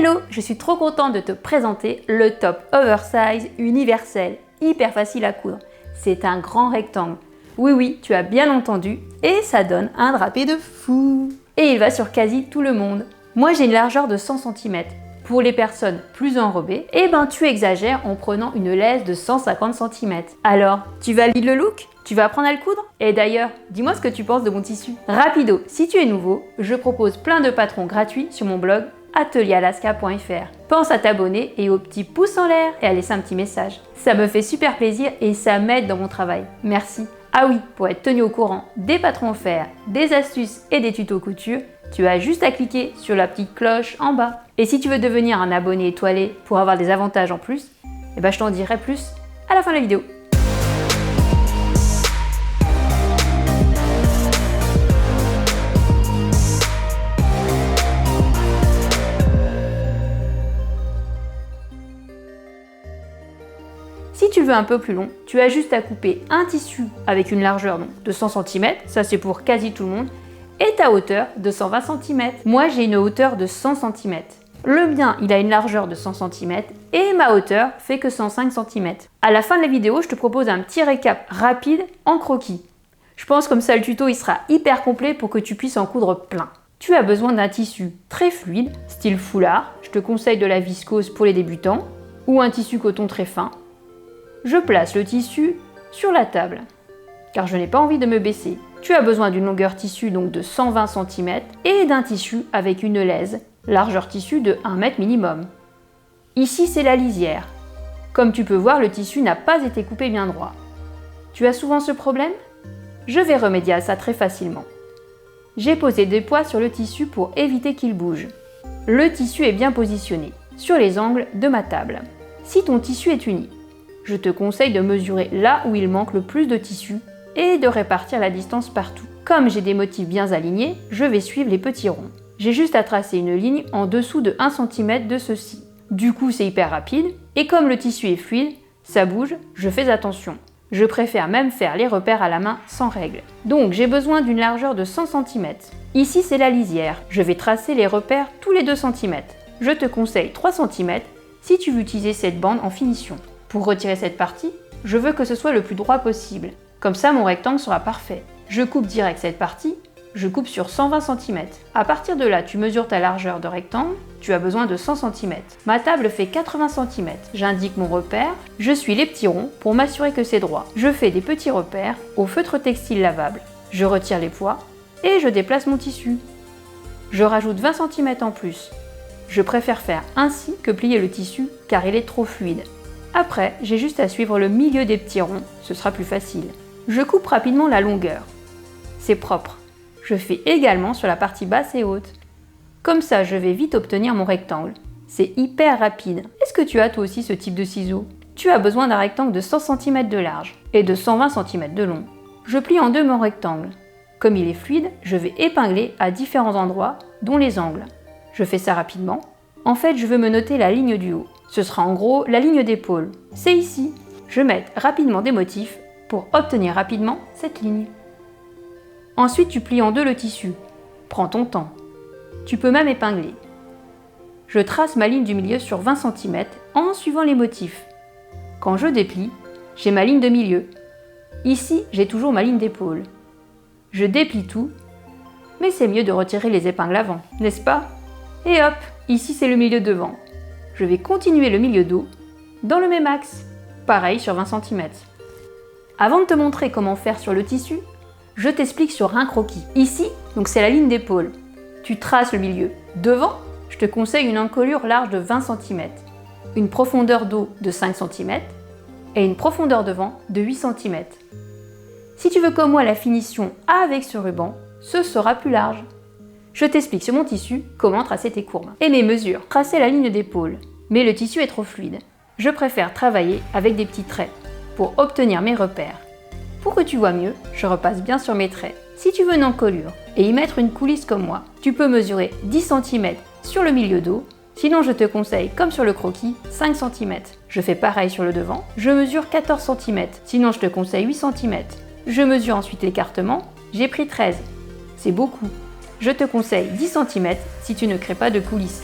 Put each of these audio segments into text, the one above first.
Hello, je suis trop contente de te présenter le top oversize universel, hyper facile à coudre. C'est un grand rectangle. Oui, tu as bien entendu, et ça donne un drapé de fou. Et il va sur quasi tout le monde. Moi j'ai une largeur de 100 cm. Pour les personnes plus enrobées, tu exagères en prenant une laisse de 150 cm. Alors, tu valides le look? Tu vas apprendre à le coudre? Et d'ailleurs, dis-moi ce que tu penses de mon tissu. Rapido, si tu es nouveau, je propose plein de patrons gratuits sur mon blog atelieralaska.fr. Pense à t'abonner et au petit pouce en l'air et à laisser un petit message. Ça me fait super plaisir et ça m'aide dans mon travail. Merci. Ah oui, pour être tenu au courant des patrons offerts, des astuces et des tutos couture, tu as juste à cliquer sur la petite cloche en bas. Et si tu veux devenir un abonné étoilé pour avoir des avantages en plus, je t'en dirai plus à la fin de la vidéo. Si tu veux un peu plus long, tu as juste à couper un tissu avec une largeur de 100 cm, ça c'est pour quasi tout le monde, et ta hauteur de 120 cm. Moi j'ai une hauteur de 100 cm. Le mien il a une largeur de 100 cm et ma hauteur fait que 105 cm. À la fin de la vidéo, je te propose un petit récap rapide en croquis. Je pense comme ça le tuto il sera hyper complet pour que tu puisses en coudre plein. Tu as besoin d'un tissu très fluide, style foulard, je te conseille de la viscose pour les débutants, ou un tissu coton très fin. Je place le tissu sur la table, car je n'ai pas envie de me baisser. Tu as besoin d'une longueur tissu donc de 120 cm et d'un tissu avec une laise, largeur tissu de 1 m minimum. Ici c'est la lisière. Comme tu peux voir, le tissu n'a pas été coupé bien droit. Tu as souvent ce problème? Je vais remédier à ça très facilement. J'ai posé des poids sur le tissu pour éviter qu'il bouge. Le tissu est bien positionné sur les angles de ma table. Si ton tissu est uni, je te conseille de mesurer là où il manque le plus de tissu et de répartir la distance partout. Comme j'ai des motifs bien alignés, je vais suivre les petits ronds. J'ai juste à tracer une ligne en dessous de 1 cm de ceci. Du coup, c'est hyper rapide et comme le tissu est fluide, ça bouge, je fais attention. Je préfère même faire les repères à la main sans règle. Donc, j'ai besoin d'une largeur de 100 cm. Ici, c'est la lisière. Je vais tracer les repères tous les 2 cm. Je te conseille 3 cm si tu veux utiliser cette bande en finition. Pour retirer cette partie, je veux que ce soit le plus droit possible. Comme ça, mon rectangle sera parfait. Je coupe direct cette partie, je coupe sur 120 cm. À partir de là, tu mesures ta largeur de rectangle, tu as besoin de 100 cm. Ma table fait 80 cm. J'indique mon repère, je suis les petits ronds pour m'assurer que c'est droit. Je fais des petits repères au feutre textile lavable. Je retire les poids et je déplace mon tissu. Je rajoute 20 cm en plus. Je préfère faire ainsi que plier le tissu car il est trop fluide. Après, j'ai juste à suivre le milieu des petits ronds, ce sera plus facile. Je coupe rapidement la longueur. C'est propre. Je fais également sur la partie basse et haute. Comme ça, je vais vite obtenir mon rectangle. C'est hyper rapide. Est-ce que tu as toi aussi ce type de ciseaux? Tu as besoin d'un rectangle de 100 cm de large et de 120 cm de long. Je plie en deux mon rectangle. Comme il est fluide, je vais épingler à différents endroits, dont les angles. Je fais ça rapidement. En fait, je veux me noter la ligne du haut. Ce sera en gros la ligne d'épaule. C'est ici. Je mets rapidement des motifs pour obtenir rapidement cette ligne. Ensuite, tu plies en deux le tissu. Prends ton temps. Tu peux même épingler. Je trace ma ligne du milieu sur 20 cm en suivant les motifs. Quand je déplie, j'ai ma ligne de milieu. Ici, j'ai toujours ma ligne d'épaule. Je déplie tout, mais c'est mieux de retirer les épingles avant, n'est-ce pas? Et hop, ici c'est le milieu devant. Je vais continuer le milieu dos dans le même axe, pareil sur 20 cm. Avant de te montrer comment faire sur le tissu, je t'explique sur un croquis. Ici, donc c'est la ligne d'épaule. Tu traces le milieu. Devant, je te conseille une encolure large de 20 cm, une profondeur dos de 5 cm et une profondeur devant de 8 cm. Si tu veux comme moi la finition avec ce ruban, ce sera plus large. Je t'explique sur mon tissu comment tracer tes courbes. Et mes mesures. Tracer la ligne d'épaule. Mais le tissu est trop fluide. Je préfère travailler avec des petits traits pour obtenir mes repères. Pour que tu vois mieux, je repasse bien sur mes traits. Si tu veux une encolure et y mettre une coulisse comme moi, tu peux mesurer 10 cm sur le milieu dos. Sinon, je te conseille, comme sur le croquis, 5 cm. Je fais pareil sur le devant. Je mesure 14 cm. Sinon, je te conseille 8 cm. Je mesure ensuite l'écartement. J'ai pris 13. C'est beaucoup. Je te conseille 10 cm si tu ne crées pas de coulisses.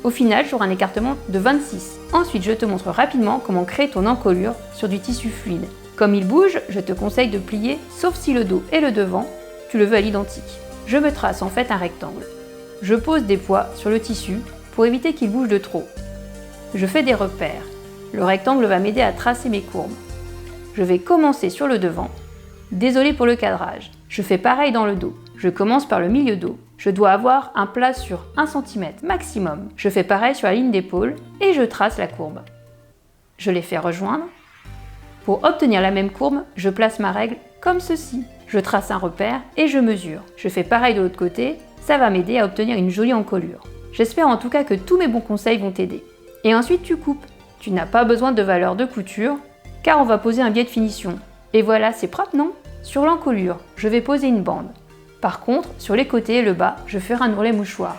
Au final, j'aurai un écartement de 26. Ensuite, je te montre rapidement comment créer ton encolure sur du tissu fluide. Comme il bouge, je te conseille de plier, sauf si le dos et le devant, tu le veux à l'identique. Je me trace en fait un rectangle. Je pose des poids sur le tissu pour éviter qu'il bouge de trop. Je fais des repères. Le rectangle va m'aider à tracer mes courbes. Je vais commencer sur le devant. Désolé pour le cadrage. Je fais pareil dans le dos. Je commence par le milieu dos. Je dois avoir un plat sur 1 cm maximum. Je fais pareil sur la ligne d'épaule et je trace la courbe. Je les fais rejoindre. Pour obtenir la même courbe, je place ma règle comme ceci. Je trace un repère et je mesure. Je fais pareil de l'autre côté. Ça va m'aider à obtenir une jolie encolure. J'espère en tout cas que tous mes bons conseils vont t'aider. Et ensuite tu coupes. Tu n'as pas besoin de valeur de couture car on va poser un biais de finition. Et voilà, c'est propre, non? Sur l'encolure, je vais poser une bande. Par contre, sur les côtés et le bas, je ferai un ourlet mouchoir.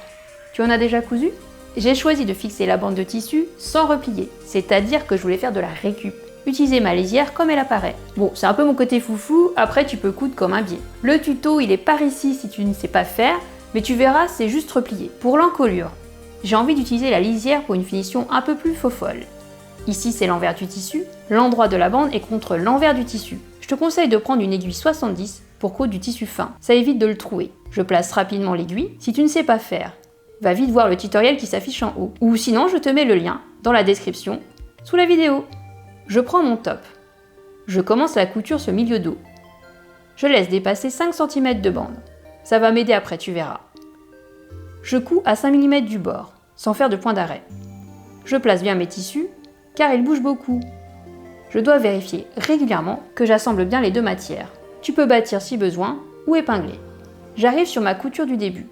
Tu en as déjà cousu? J'ai choisi de fixer la bande de tissu sans replier, c'est-à-dire que je voulais faire de la récup. Utiliser ma lisière comme elle apparaît. Bon, c'est un peu mon côté foufou, après tu peux coudre comme un biais. Le tuto, il est par ici si tu ne sais pas faire, mais tu verras, c'est juste replier. Pour l'encolure, j'ai envie d'utiliser la lisière pour une finition un peu plus faux-folle. Ici, c'est l'envers du tissu, l'endroit de la bande est contre l'envers du tissu. Je te conseille de prendre une aiguille 70 pour coudre du tissu fin, ça évite de le trouer. Je place rapidement l'aiguille. Si tu ne sais pas faire, va vite voir le tutoriel qui s'affiche en haut. Ou sinon, je te mets le lien dans la description, sous la vidéo. Je prends mon top. Je commence la couture sur milieu dos. Je laisse dépasser 5 cm de bande. Ça va m'aider après, tu verras. Je couds à 5 mm du bord, sans faire de point d'arrêt. Je place bien mes tissus, car ils bougent beaucoup. Je dois vérifier régulièrement que j'assemble bien les deux matières. Tu peux bâtir si besoin ou épingler. J'arrive sur ma couture du début.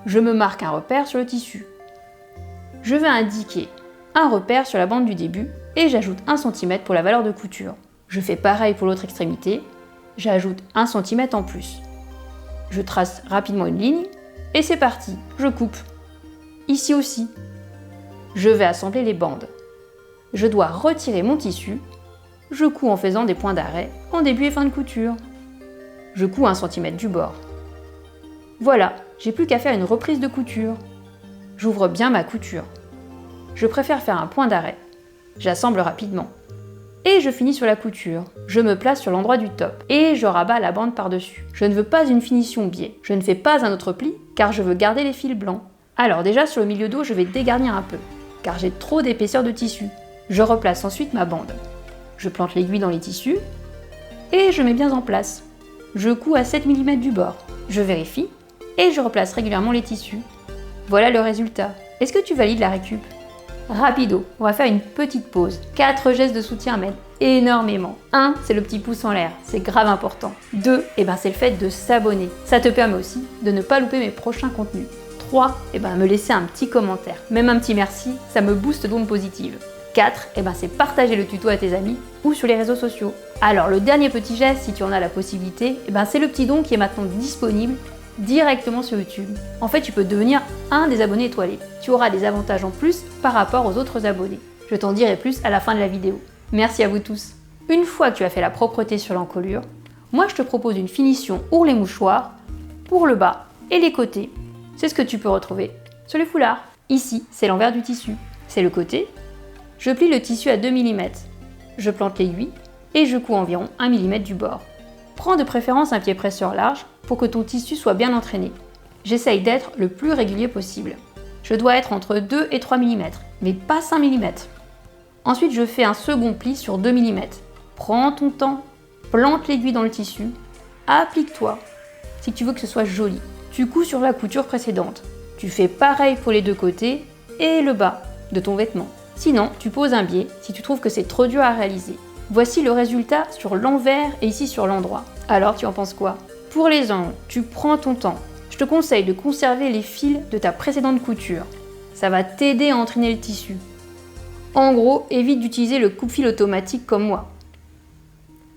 Je me marque un repère sur le tissu. Je vais indiquer un repère sur la bande du début et j'ajoute 1 cm pour la valeur de couture. Je fais pareil pour l'autre extrémité, j'ajoute 1 cm en plus. Je trace rapidement une ligne et c'est parti, je coupe. Ici aussi. Je vais assembler les bandes. Je dois retirer mon tissu. Je couds en faisant des points d'arrêt en début et fin de couture. Je couds 1 cm du bord. Voilà, j'ai plus qu'à faire une reprise de couture. J'ouvre bien ma couture. Je préfère faire un point d'arrêt. J'assemble rapidement. Et je finis sur la couture. Je me place sur l'endroit du top et je rabats la bande par-dessus. Je ne veux pas une finition biais. Je ne fais pas un autre pli car je veux garder les fils blancs. Alors déjà sur le milieu dos, je vais dégarnir un peu car j'ai trop d'épaisseur de tissu. Je replace ensuite ma bande. Je plante l'aiguille dans les tissus et je mets bien en place. Je couds à 7 mm du bord. Je vérifie et je replace régulièrement les tissus. Voilà le résultat. Est-ce que tu valides la récup? Rapido, on va faire une petite pause. 4 gestes de soutien m'aident énormément. 1, c'est le petit pouce en l'air, c'est grave important. 2, c'est le fait de s'abonner. Ça te permet aussi de ne pas louper mes prochains contenus. 3, me laisser un petit commentaire. Même un petit merci, ça me booste d'ondes positives. 4, c'est partager le tuto à tes amis ou sur les réseaux sociaux. Alors le dernier petit geste, si tu en as la possibilité, c'est le petit don qui est maintenant disponible directement sur YouTube. En fait, tu peux devenir un des abonnés étoilés. Tu auras des avantages en plus par rapport aux autres abonnés. Je t'en dirai plus à la fin de la vidéo. Merci à vous tous. Une fois que tu as fait la propreté sur l'encolure, moi je te propose une finition ourlet mouchoir pour le bas et les côtés. C'est ce que tu peux retrouver sur les foulards. Ici, c'est l'envers du tissu. C'est le côté. Je plie le tissu à 2 mm. Je plante l'aiguille et je couds environ 1 mm du bord. Prends de préférence un pied presseur large pour que ton tissu soit bien entraîné. J'essaye d'être le plus régulier possible. Je dois être entre 2 et 3 mm, mais pas 5 mm. Ensuite, je fais un second pli sur 2 mm. Prends ton temps, plante l'aiguille dans le tissu, applique-toi si tu veux que ce soit joli. Tu couds sur la couture précédente. Tu fais pareil pour les deux côtés et le bas de ton vêtement. Sinon, tu poses un biais si tu trouves que c'est trop dur à réaliser. Voici le résultat sur l'envers et ici sur l'endroit. Alors, tu en penses quoi? Pour les angles, tu prends ton temps. Je te conseille de conserver les fils de ta précédente couture. Ça va t'aider à entraîner le tissu. En gros, évite d'utiliser le coupe-fil automatique comme moi.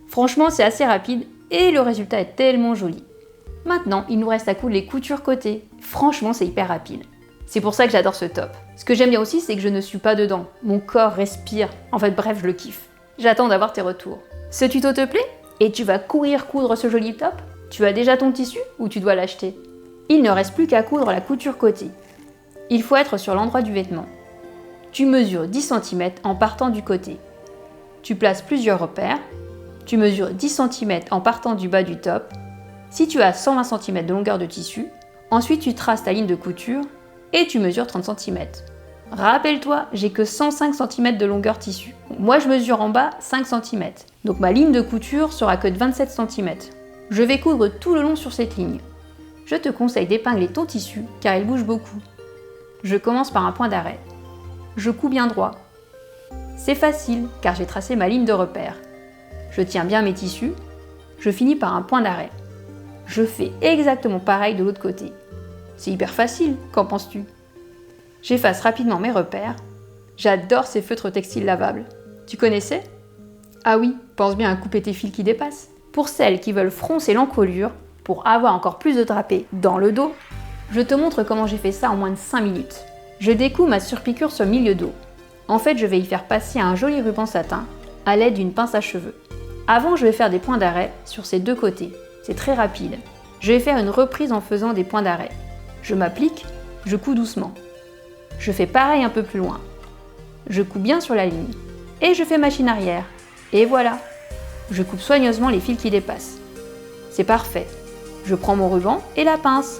Franchement, c'est assez rapide et le résultat est tellement joli. Maintenant, il nous reste à coudre les coutures côté. Franchement, c'est hyper rapide. C'est pour ça que j'adore ce top. Ce que j'aime bien aussi, c'est que je ne suis pas dedans. Mon corps respire. En fait, bref, je le kiffe. J'attends d'avoir tes retours. Ce tuto te plaît? Et tu vas courir coudre ce joli top? Tu as déjà ton tissu ou tu dois l'acheter? Il ne reste plus qu'à coudre la couture côté. Il faut être sur l'endroit du vêtement. Tu mesures 10 cm en partant du côté. Tu places plusieurs repères. Tu mesures 10 cm en partant du bas du top. Si tu as 120 cm de longueur de tissu, ensuite tu traces ta ligne de couture et tu mesures 30 cm. Rappelle-toi, j'ai que 105 cm de longueur tissu. Moi je mesure en bas 5 cm. Donc ma ligne de couture sera que de 27 cm. Je vais coudre tout le long sur cette ligne. Je te conseille d'épingler ton tissu car il bouge beaucoup. Je commence par un point d'arrêt. Je couds bien droit. C'est facile car j'ai tracé ma ligne de repère. Je tiens bien mes tissus. Je finis par un point d'arrêt. Je fais exactement pareil de l'autre côté. C'est hyper facile, qu'en penses-tu? J'efface rapidement mes repères. J'adore ces feutres textiles lavables. Tu connaissais? Ah oui, pense bien à couper tes fils qui dépassent. Pour celles qui veulent froncer l'encolure, pour avoir encore plus de drapé dans le dos, je te montre comment j'ai fait ça en moins de 5 minutes. Je découpe ma surpiqûre sur le milieu dos. En fait, je vais y faire passer un joli ruban satin à l'aide d'une pince à cheveux. Avant, je vais faire des points d'arrêt sur ces deux côtés. C'est très rapide. Je vais faire une reprise en faisant des points d'arrêt. Je m'applique, je couds doucement. Je fais pareil un peu plus loin. Je couds bien sur la ligne. Et je fais machine arrière. Et voilà. Je coupe soigneusement les fils qui dépassent. C'est parfait. Je prends mon ruban et la pince.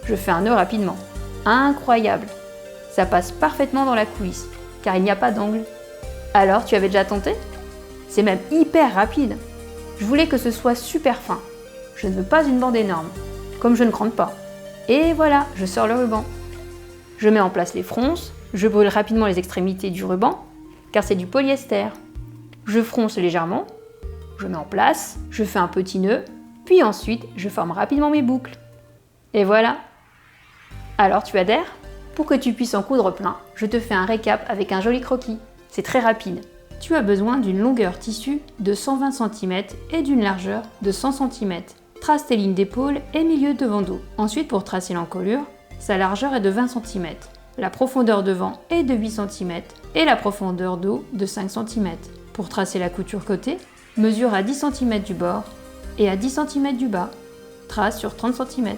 Je fais un nœud rapidement. Incroyable. Ça passe parfaitement dans la coulisse, car il n'y a pas d'angle. Alors, tu avais déjà tenté? C'est même hyper rapide. Je voulais que ce soit super fin. Je ne veux pas une bande énorme, comme je ne crante pas. Et voilà, je sors le ruban. Je mets en place les fronces, je brûle rapidement les extrémités du ruban, car c'est du polyester. Je fronce légèrement, je mets en place, je fais un petit nœud, puis ensuite je forme rapidement mes boucles. Et voilà. Alors tu adhères? Pour que tu puisses en coudre plein, je te fais un récap avec un joli croquis. C'est très rapide. Tu as besoin d'une longueur tissu de 120 cm et d'une largeur de 100 cm. Trace tes lignes d'épaule et milieu devant dos. Ensuite, pour tracer l'encolure, sa largeur est de 20 cm. La profondeur devant est de 8 cm et la profondeur dos de 5 cm. Pour tracer la couture côté, mesure à 10 cm du bord et à 10 cm du bas. Trace sur 30 cm.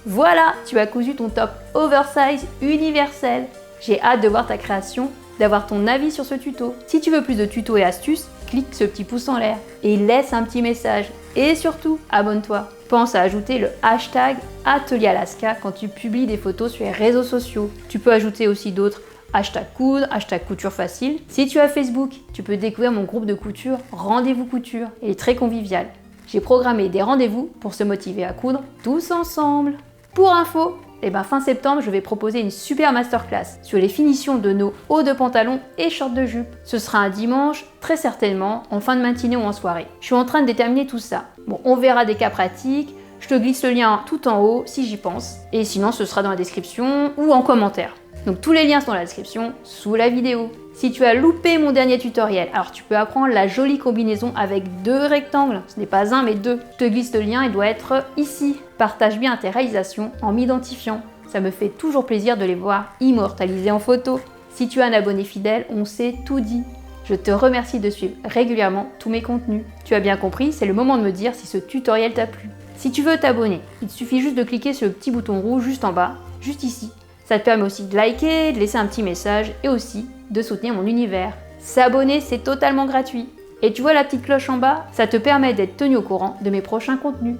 Voilà, tu as cousu ton top oversize universel. J'ai hâte de voir ta création, d'avoir ton avis sur ce tuto. Si tu veux plus de tutos et astuces, clique ce petit pouce en l'air et laisse un petit message. Et surtout, abonne-toi. Pense à ajouter le hashtag Atelier Alaska quand tu publies des photos sur les réseaux sociaux. Tu peux ajouter aussi d'autres hashtag coudre, hashtag couture facile. Si tu as Facebook, tu peux découvrir mon groupe de couture Rendez-vous couture. Il est très convivial. J'ai programmé des rendez-vous pour se motiver à coudre tous ensemble. Pour info, fin septembre, je vais proposer une super masterclass sur les finitions de nos hauts de pantalon et shorts de jupe. Ce sera un dimanche, très certainement, en fin de matinée ou en soirée. Je suis en train de déterminer tout ça. Bon, on verra des cas pratiques, je te glisse le lien tout en haut si j'y pense, et sinon ce sera dans la description ou en commentaire. Donc tous les liens sont dans la description, sous la vidéo. Si tu as loupé mon dernier tutoriel, alors tu peux apprendre la jolie combinaison avec 2 rectangles. Ce n'est pas un mais 2. Je te glisse le lien, il doit être ici. Partage bien tes réalisations en m'identifiant. Ça me fait toujours plaisir de les voir immortalisées en photo. Si tu es un abonné fidèle, on s'est tout dit. Je te remercie de suivre régulièrement tous mes contenus. Tu as bien compris, c'est le moment de me dire si ce tutoriel t'a plu. Si tu veux t'abonner, il te suffit juste de cliquer sur le petit bouton rouge juste en bas, juste ici. Ça te permet aussi de liker, de laisser un petit message et aussi de soutenir mon univers. S'abonner, c'est totalement gratuit. Et tu vois la petite cloche en bas, ça te permet d'être tenu au courant de mes prochains contenus.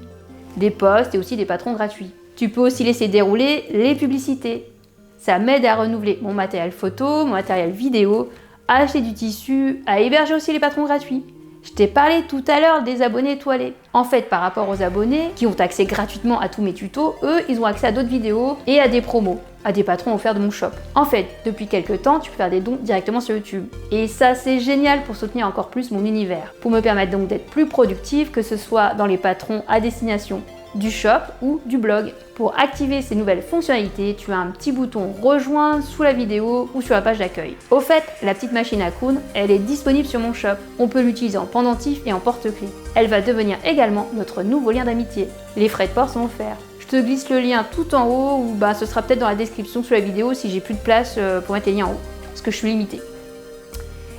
Des posts et aussi des patrons gratuits. Tu peux aussi laisser dérouler les publicités. Ça m'aide à renouveler mon matériel photo, mon matériel vidéo, à acheter du tissu, à héberger aussi les patrons gratuits. Je t'ai parlé tout à l'heure des abonnés étoilés. En fait, par rapport aux abonnés qui ont accès gratuitement à tous mes tutos, eux, ils ont accès à d'autres vidéos et à des promos, à des patrons offerts de mon shop. En fait, depuis quelques temps, tu peux faire des dons directement sur YouTube. Et ça, c'est génial pour soutenir encore plus mon univers, pour me permettre donc d'être plus productive, que ce soit dans les patrons à destination du shop ou du blog. Pour activer ces nouvelles fonctionnalités, tu as un petit bouton rejoindre sous la vidéo ou sur la page d'accueil. Au fait, la petite machine à coudre, elle est disponible sur mon shop. On peut l'utiliser en pendentif et en porte-clés. Elle va devenir également notre nouveau lien d'amitié. Les frais de port sont offerts. Je te glisse le lien tout en haut ou ce sera peut-être dans la description sous la vidéo si j'ai plus de place pour mettre les liens en haut, parce que je suis limitée.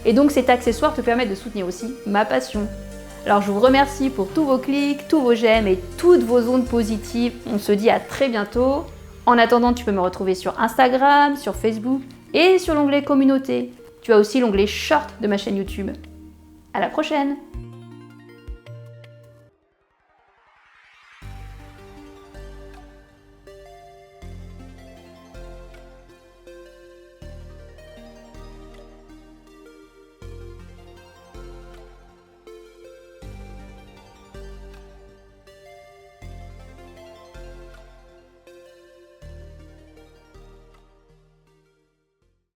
Et donc cet accessoire te permet de soutenir aussi ma passion. Alors je vous remercie pour tous vos clics, tous vos j'aime et toutes vos ondes positives. On se dit à très bientôt. En attendant, tu peux me retrouver sur Instagram, sur Facebook et sur l'onglet communauté. Tu as aussi l'onglet short de ma chaîne YouTube. À la prochaine!